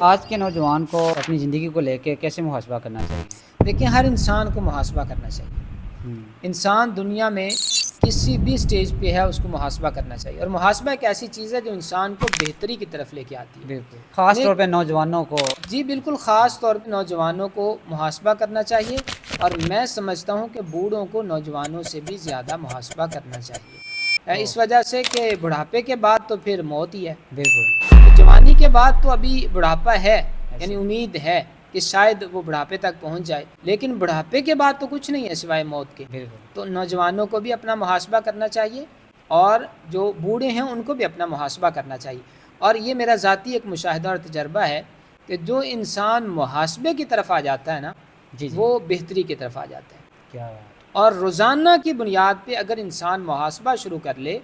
آج کے نوجوان کو اپنی زندگی کو لے کے کیسے محاسبہ کرنا چاہیے؟ دیکھیں، ہر انسان کو محاسبہ کرنا چاہیے۔ انسان دنیا میں کسی بھی سٹیج پہ ہے اس کو محاسبہ کرنا چاہیے، اور محاسبہ ایک ایسی چیز ہے جو انسان کو بہتری کی طرف لے کے آتی ہے۔ بالکل، خاص طور پہ نوجوانوں کو۔ جی بالکل، خاص طور پہ نوجوانوں کو محاسبہ کرنا چاہیے، اور میں سمجھتا ہوں کہ بوڑھوں کو نوجوانوں سے بھی زیادہ محاسبہ کرنا چاہیے، اس وجہ سے کہ بڑھاپے کے بعد تو پھر موت ہی ہے۔ بالکل، جوانی کے بعد تو ابھی بڑھاپا ہے، یعنی امید ہے کہ شاید وہ بڑھاپے تک پہنچ جائے، لیکن بڑھاپے کے بعد تو کچھ نہیں ہے سوائے موت کے۔ تو نوجوانوں کو بھی اپنا محاسبہ کرنا چاہیے، اور جو بوڑھے ہیں ان کو بھی اپنا محاسبہ کرنا چاہیے۔ اور یہ میرا ذاتی ایک مشاہدہ اور تجربہ ہے کہ جو انسان محاسبے کی طرف آ جاتا ہے نا، وہ بہتری کی طرف آ جاتا ہے۔ کیا اور روزانہ کی بنیاد پہ اگر انسان محاسبہ شروع کر لے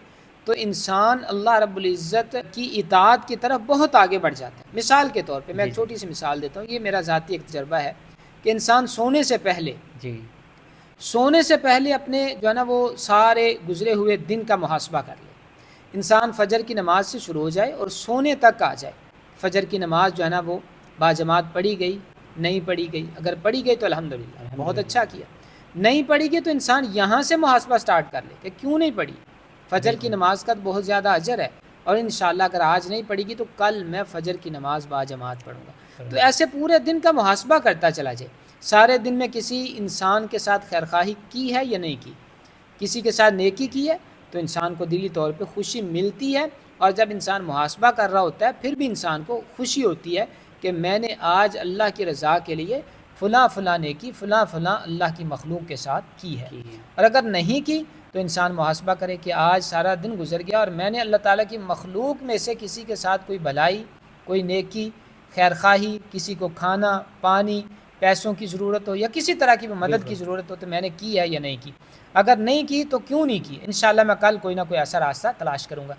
تو انسان اللہ رب العزت کی اطاعت کی طرف بہت آگے بڑھ جاتا ہے۔ مثال کے طور پہ میں ایک چھوٹی سی مثال دیتا ہوں، یہ میرا ذاتی ایک تجربہ ہے کہ انسان سونے سے پہلے اپنے جو ہے نا وہ سارے گزرے ہوئے دن کا محاسبہ کر لے۔ انسان فجر کی نماز سے شروع ہو جائے اور سونے تک آ جائے۔ فجر کی نماز جو ہے نا وہ باجماعت پڑھی گئی، نہیں پڑھی گئی، اگر پڑھی گئی تو الحمدللہ بہت اچھا کیا، نہیں پڑھی گئی تو انسان یہاں سے محاسبہ سٹارٹ کر لے کہ کیوں نہیں پڑھی۔ فجر کی نماز کا بہت زیادہ اجر ہے، اور انشاءاللہ اگر آج نہیں پڑھی گی تو کل میں فجر کی نماز باجماعت پڑھوں گا۔ تو ایسے پورے دن کا محاسبہ کرتا چلا جائے، سارے دن میں کسی انسان کے ساتھ خیرخواہی کی ہے یا نہیں کی، کسی کے ساتھ نیکی کی ہے تو انسان کو دلی طور پہ خوشی ملتی ہے۔ اور جب انسان محاسبہ کر رہا ہوتا ہے پھر بھی انسان کو خوشی ہوتی ہے کہ میں نے آج اللہ کی رضا کے لیے فلاں فلاں نیکی فلاں فلاں اللہ کی مخلوق کے ساتھ کی ہے۔ اور اگر نہیں کی تو انسان محاسبہ کرے کہ آج سارا دن گزر گیا اور میں نے اللہ تعالیٰ کی مخلوق میں سے کسی کے ساتھ کوئی بھلائی، کوئی نیکی، خیرخواہی، کسی کو کھانا پانی، پیسوں کی ضرورت ہو یا کسی طرح کی مدد کی ضرورت ہو تو میں نے کی ہے یا نہیں کی۔ اگر نہیں کی تو کیوں نہیں کی، انشاءاللہ میں کل کوئی نہ کوئی ایسا راستہ تلاش کروں گا۔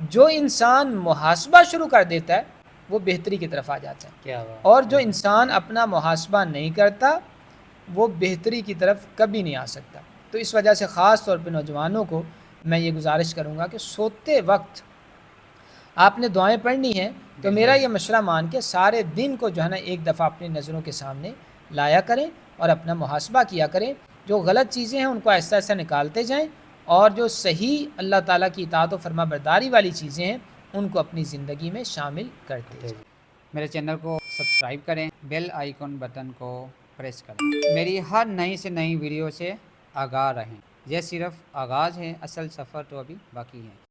جو انسان محاسبہ شروع کر دیتا ہے وہ بہتری کی طرف آ جاتا ہے، اور جو انسان اپنا محاسبہ نہیں کرتا وہ بہتری کی طرف کبھی نہیں آ سکتا۔ تو اس وجہ سے خاص طور پہ نوجوانوں کو میں یہ گزارش کروں گا کہ سوتے وقت آپ نے دعائیں پڑھنی ہیں تو میرا یہ مشورہ مان کے سارے دن کو جو ہے نا ایک دفعہ اپنی نظروں کے سامنے لایا کریں اور اپنا محاسبہ کیا کریں۔ جو غلط چیزیں ہیں ان کو ایسا ایسا نکالتے جائیں، اور جو صحیح اللہ تعالیٰ کی اطاعت و فرما برداری والی چیزیں ہیں ان کو اپنی زندگی میں شامل کرتے جائیں۔ میرے چینل کو سبسکرائب کریں، بیل آئیکن بٹن کو پریس کریں، میری ہر نئی سے نئی ویڈیو سے آگاہ رہیں۔ یہ صرف آغاز ہے، اصل سفر تو ابھی باقی ہے۔